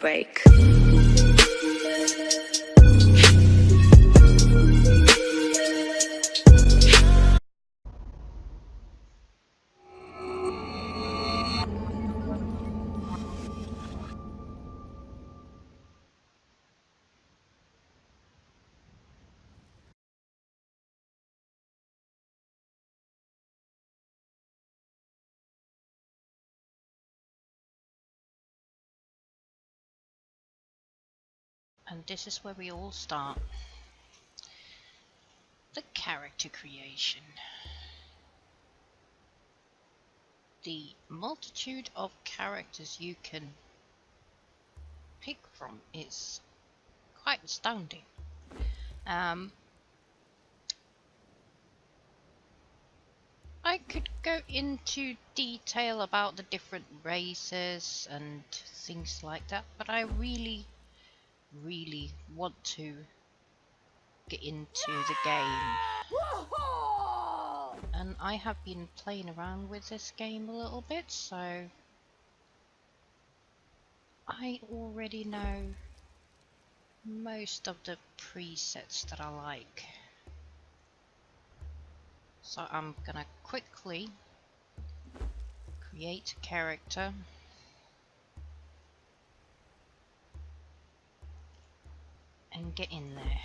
break. And this is where we all start. The character creation. The multitude of characters you can pick from is quite astounding. I could go into detail about the different races and things like that, but I really want to get into the game. And I have been playing around with this game a little bit, so I already know most of the presets that I like. So I'm gonna quickly create a character and get in there.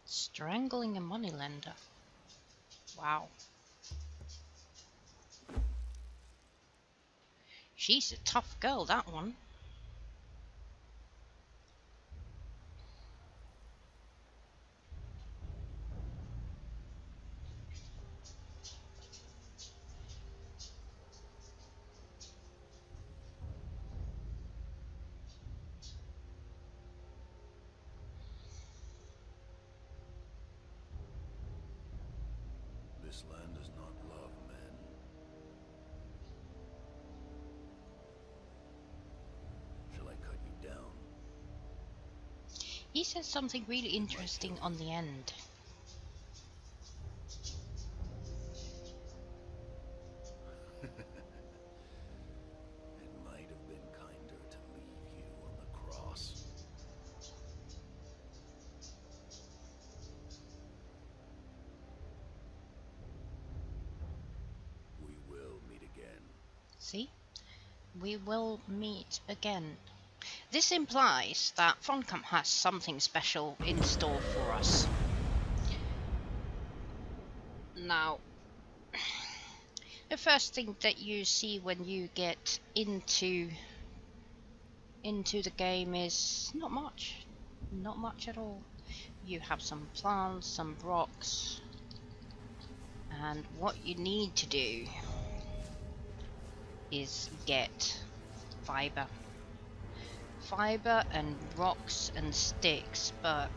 Strangling a moneylender. Wow. She's a tough girl, that one. This land does not love men. Shall I cut you down? He says something really interesting on the end. It might have been kinder to leave you on the cross. We will meet again. See? We will meet again. This implies that Funcom has something special in store for us. Now, the first thing that you see when you get into the game is not much at all. You have some plants, some rocks, and what you need to do is get fiber and rocks and sticks, but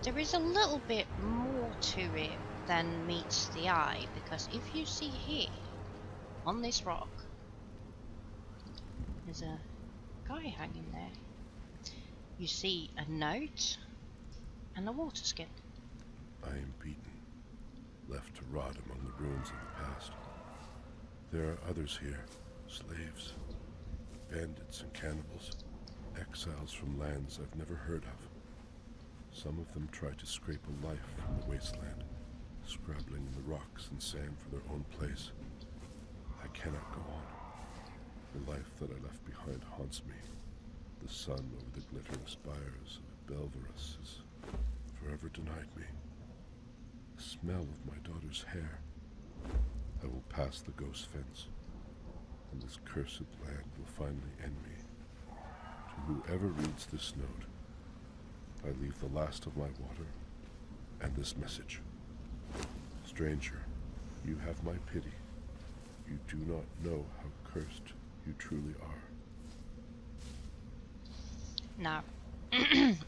there is a little bit more to it than meets the eye, because if you see here on this rock, there's a guy hanging there. You see a note and a water skin. I am beaten, left to rot among the ruins of the past. There are others here, slaves, bandits and cannibals, exiles from lands I've never heard of. Some of them try to scrape a life from the wasteland, scrabbling in the rocks and sand for their own place. I cannot go on. The life that I left behind haunts me. The sun over the glittering spires of Belverus has forever denied me. The smell of my daughter's hair. I will pass the ghost fence, and this cursed land will finally end me. To whoever reads this note, I leave the last of my water and this message. Stranger, you have my pity. You do not know how cursed you truly are. Now,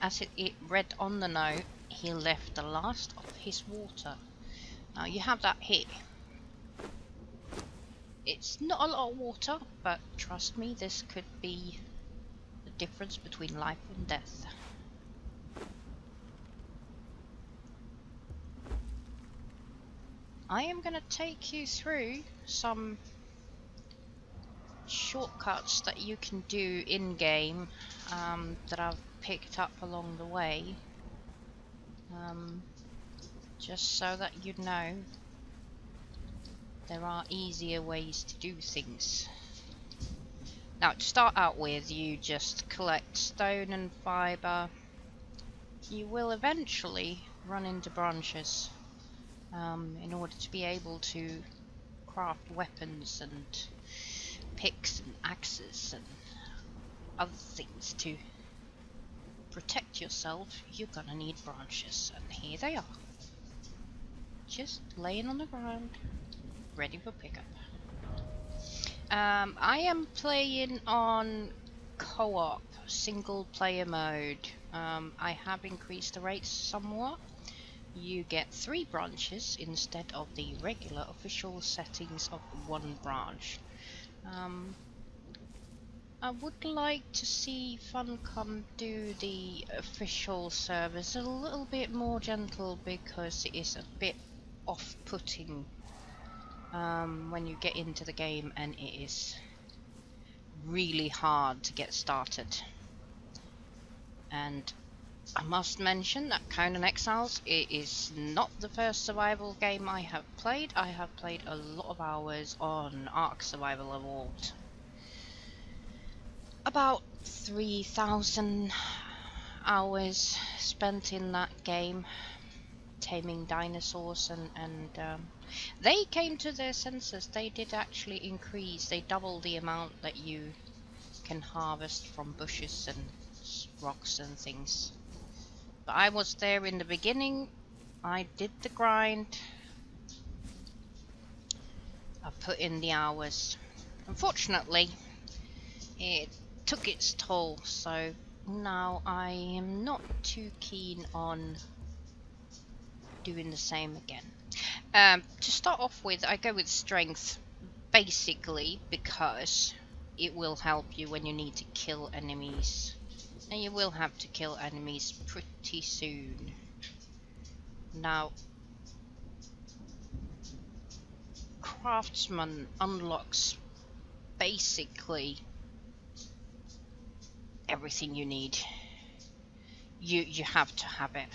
as it read on the note, he left the last of his water. Now you have that here. It's not a lot of water, but trust me, this could be the difference between life and death. I am gonna take you through some shortcuts that you can do in-game that I've picked up along the way, just so that you know there are easier ways to do things. Now, to start out with, you just collect stone and fibre. You will eventually run into branches in order to be able to craft weapons and picks and axes and other things to protect yourself. You're gonna need branches, and here they are, just laying on the ground, ready for pickup. I am playing on co-op, single player mode. I have increased the rates somewhat. You get 3 branches instead of the regular official settings of 1 branch. I would like to see Funcom do the official service a little bit more gentle, because it is a bit off-putting when you get into the game and it is really hard to get started. And I must mention that Conan Exiles, it is not the first survival game I have played. I have played a lot of hours on Ark Survival Evolved. About 3,000 hours spent in that game, taming dinosaurs, and they came to their senses. They did actually increase, they doubled the amount that you can harvest from bushes and rocks and things. But I was there in the beginning, I did the grind, I put in the hours. Unfortunately, it took its toll, so now I am not too keen on doing the same again. To start off with, I go with strength, basically because it will help you when you need to kill enemies. And you will have to kill enemies pretty soon. Now, Craftsman unlocks basically everything you need. You have to have it.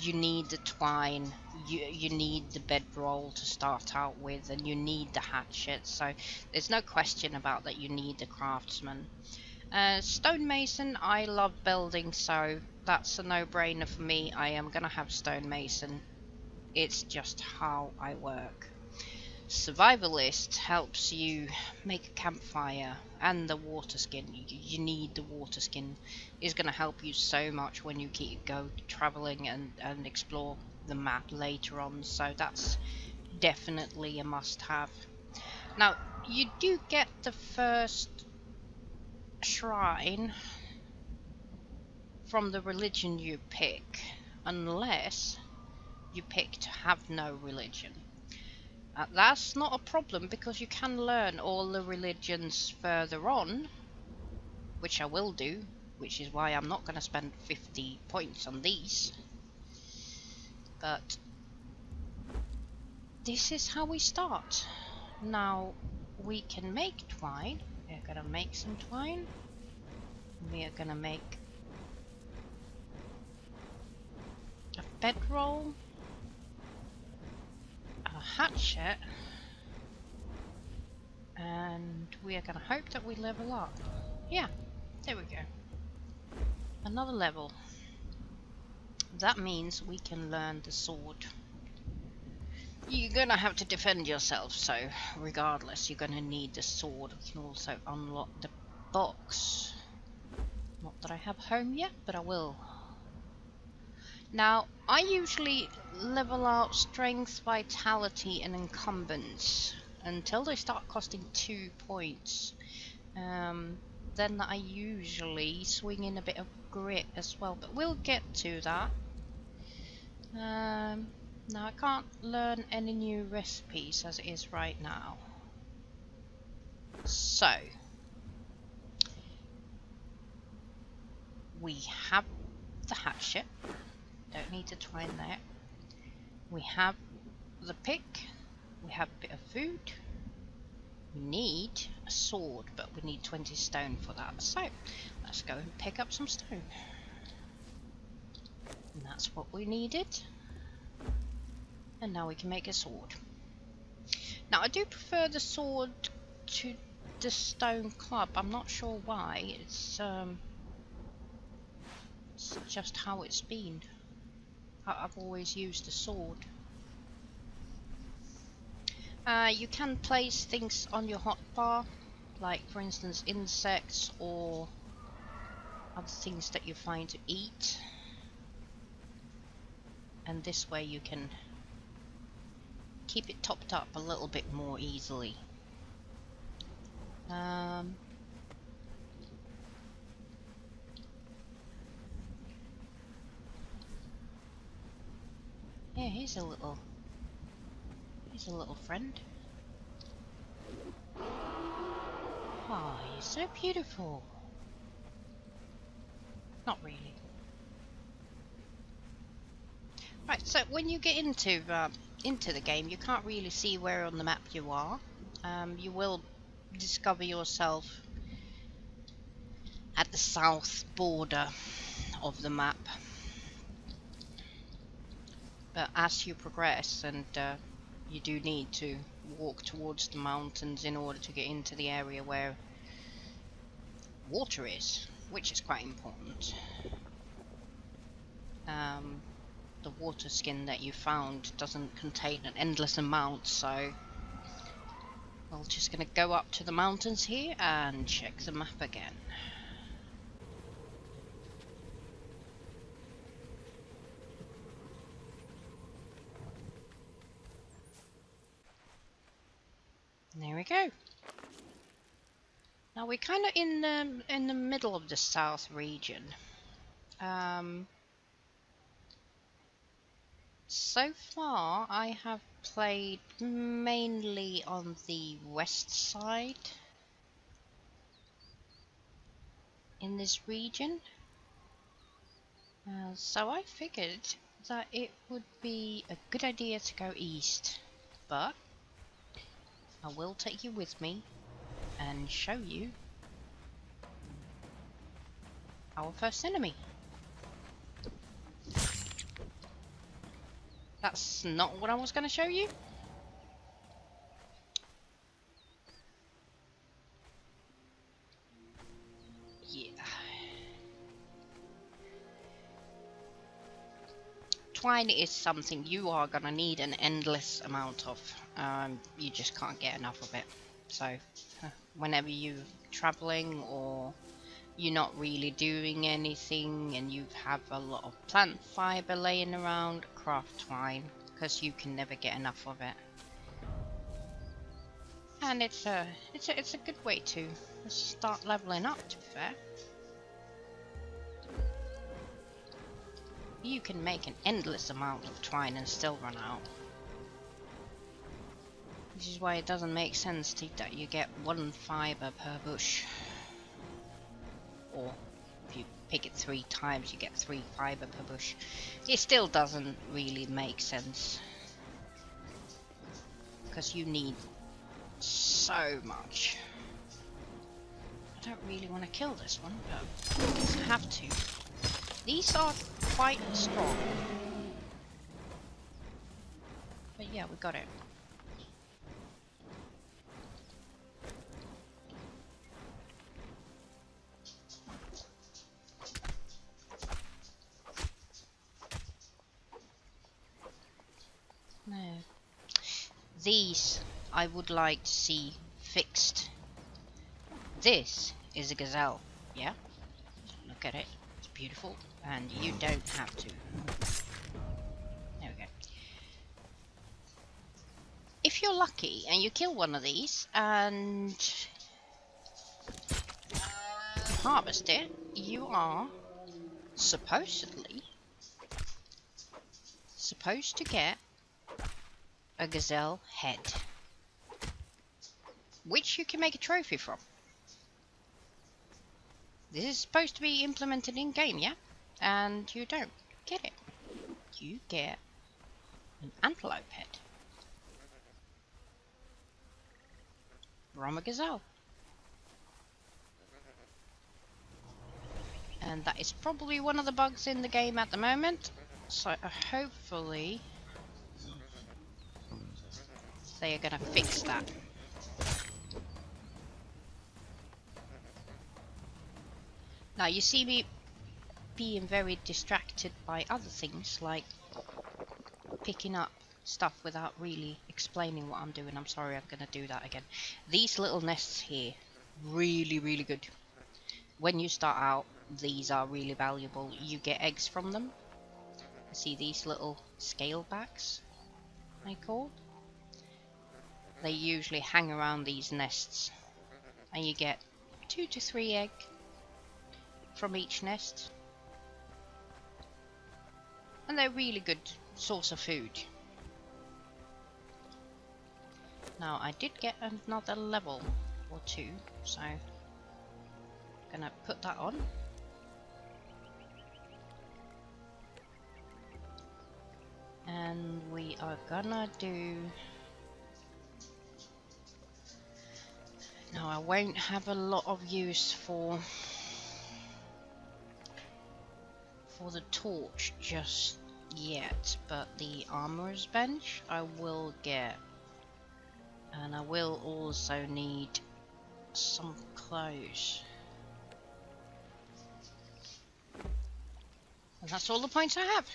You need the twine, you need the bedroll to start out with, and you need the hatchet, so there's no question about that. You need the craftsman. Stonemason, I love building, so that's a no-brainer for me. I am gonna have stonemason. It's just how I work. Survivalist helps you make a campfire, and the water skin. You need the water skin. Is going to help you so much when you go traveling and explore the map later on, so that's definitely a must-have. Now, you do get the first shrine from the religion you pick, unless you pick to have no religion. That's not a problem, because you can learn all the religions further on, which I will do, which is why I'm not going to spend 50 points on these. But this is how we start. Now, we can make twine. We're going to make some twine. We are going to make a bedroll, a hatchet, and we are going to hope that we level up. Yeah, there we go. Another level. That means we can learn the sword. You're going to have to defend yourself, so regardless, you're going to need the sword. We can also unlock the box. Not that I have home yet, but I will. Now, I usually level out strength, vitality, and encumbrance until they start costing 2 points. Then I usually swing in a bit of grit as well, but we'll get to that. Now, I can't learn any new recipes as it is right now. So we have the hatchet. Don't need to twine there. We have the pick. We have a bit of food. We need a sword, but we need 20 stone for that. So let's go and pick up some stone. And that's what we needed. And now we can make a sword. Now I do prefer the sword to the stone club. I'm not sure why. It's just how it's been. I've always used the sword. You can place things on your hotbar, like for instance insects or other things that you find to eat. And this way you can keep it topped up a little bit more easily. Yeah, he's a little friend. Oh, you're so beautiful. Not really. Right, so when you get into the game, you can't really see where on the map you are. You will discover yourself at the south border of the map. But as you progress, and you do need to walk towards the mountains in order to get into the area where water is, which is quite important. The water skin that you found doesn't contain an endless amount, so we're just gonna go up to the mountains here and check the map again. There we go. Now we're kind of in the middle of the south region. So far, I have played mainly on the west side in this region. So I figured that it would be a good idea to go east, but I will take you with me and show you our first enemy. That's not what I was going to show you. Yeah. Twine is something you are going to need an endless amount of. You just can't get enough of it. So, whenever you're traveling or you're not really doing anything and you have a lot of plant fiber laying around, craft twine, because you can never get enough of it. And it's a good way to start leveling up, to be fair. You can make an endless amount of twine and still run out. Which is why it doesn't make sense that you get 1 fiber per bush. Or if you pick it 3 times, you get 3 fiber per bush. It still doesn't really make sense. Because you need so much. I don't really want to kill this one, but I guess I have to. These are quite strong. But yeah, we got it. No. These I would like to see fixed. This is a gazelle, yeah? Look at it, it's beautiful, and you don't have to. There we go. If you're lucky and you kill one of these and harvest it, you are supposed to get a gazelle head. which you can make a trophy from. This is supposed to be implemented in game, yeah? And you don't get it. You get an antelope head from a gazelle. And that is probably one of the bugs in the game at the moment. So hopefully they are gonna fix that. Now you see me being very distracted by other things, like picking up stuff without really explaining what I'm doing. I'm sorry, I'm gonna do that again. These little nests here, really good. When you start out, these are really valuable. You get eggs from them. See these little scalebacks, they called? They usually hang around these nests, and you get 2 to 3 eggs from each nest. And they're really good source of food. Now I did get another level or 2, so I'm gonna put that on. And we are gonna do... Now I won't have a lot of use for the torch just yet, but the armorer's bench I will get. And I will also need some clothes. And that's all the points I have.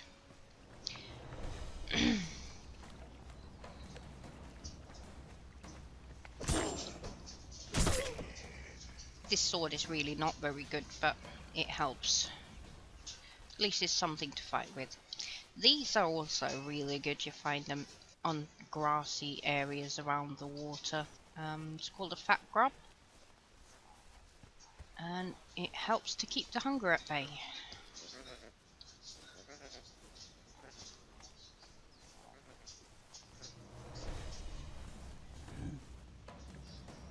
This sword is really not very good, but it helps. At least it's something to fight with. These are also really good. You find them on grassy areas around the water. It's called a fat grub. And it helps to keep the hunger at bay.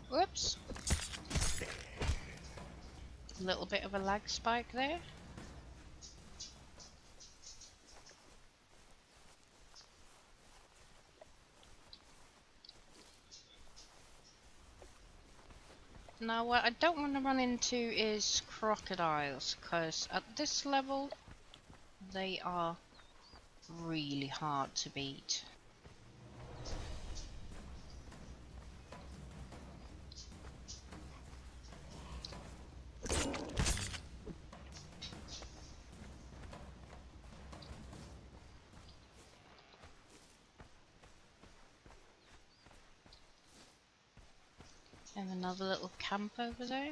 Whoops. A little bit of a lag spike there. Now what I don't want to run into is crocodiles, because at this level they are really hard to beat. And another little camp over there.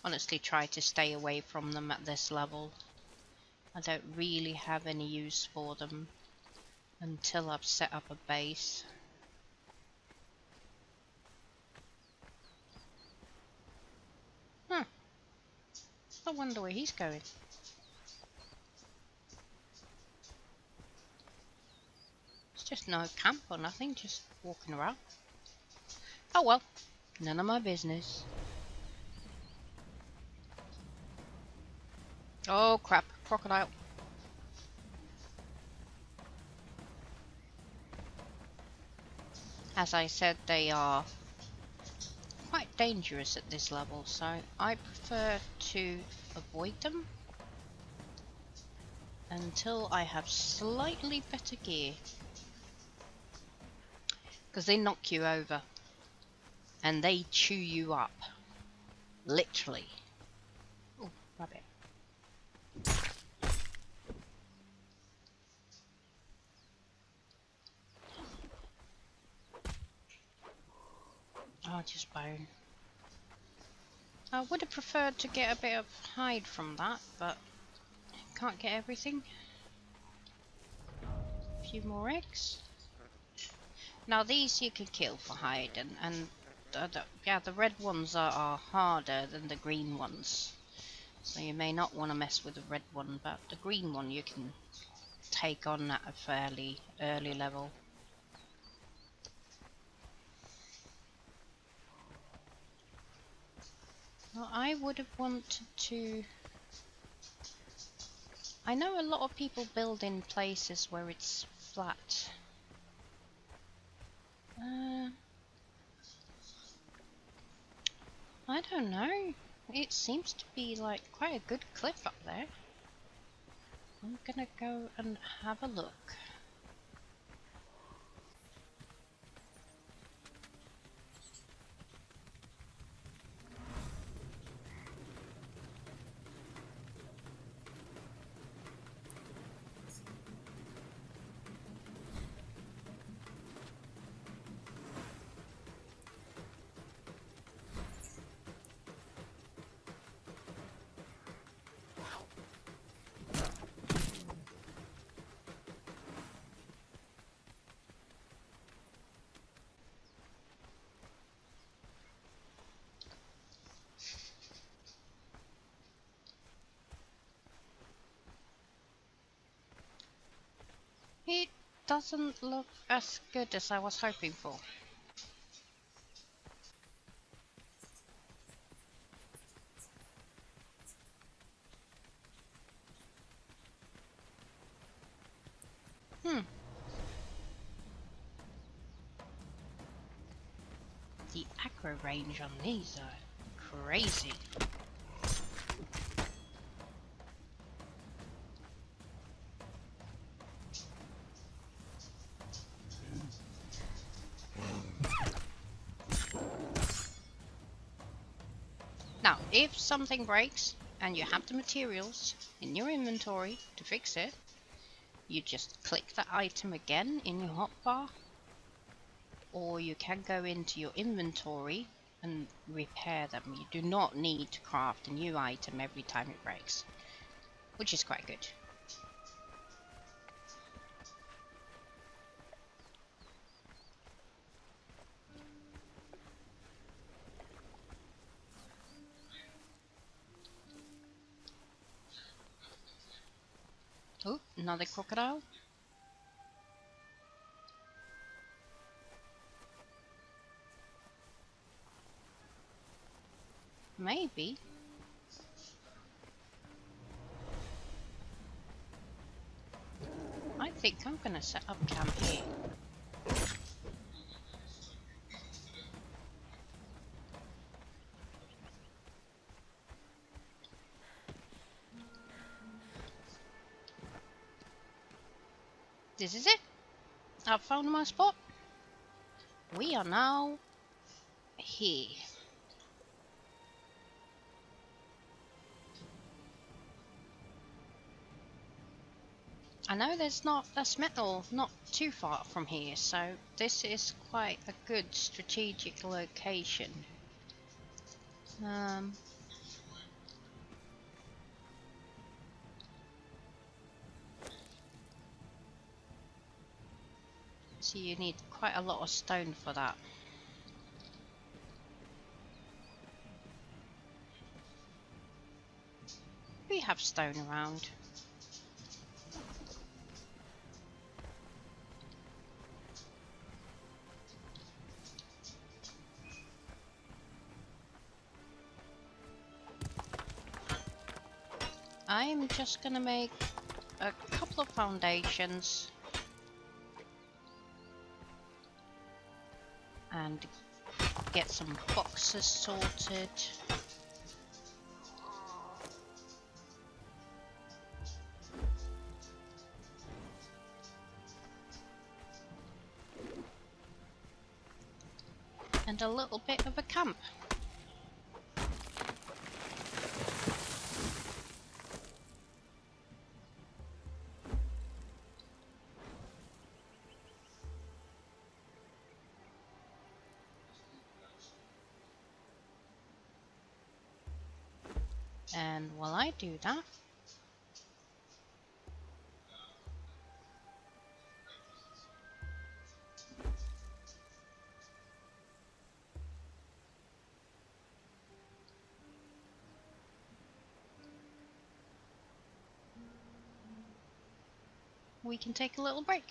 Honestly, try to stay away from them at this level. I don't really have any use for them until I've set up a base. I wonder where he's going. It's just no camp or nothing, just walking around. Oh well, none of my business. Oh crap, crocodile. As I said, they are quite dangerous at this level, so I prefer to avoid them until I have slightly better gear. Because they knock you over. And they chew you up. Literally. Oh, rabbit. Oh, just bone. I would have preferred to get a bit of hide from that, but can't get everything. A few more eggs. Now these you can kill for hide, and yeah, the red ones are harder than the green ones. So you may not want to mess with the red one, but the green one you can take on at a fairly early level. Well, I would have wanted to... I know a lot of people build in places where it's flat. I don't know. It seems to be like quite a good cliff up there. I'm gonna go and have a look. It doesn't look as good as I was hoping for. The aggro range on these are crazy. Now, if something breaks and you have the materials in your inventory to fix it, you just click the item again in your hotbar, or you can go into your inventory and repair them. You do not need to craft a new item every time it breaks, which is quite good. Oh, another crocodile. Maybe. I think I'm gonna set up camp here. This is it. I've found my spot. We are now here. I know there's metal not too far from here, so this is quite a good strategic location. So you need quite a lot of stone for that. We have stone around. I'm just gonna make a couple of foundations and get some boxes sorted. And a little bit of a camp. And while I do that, we can take a little break.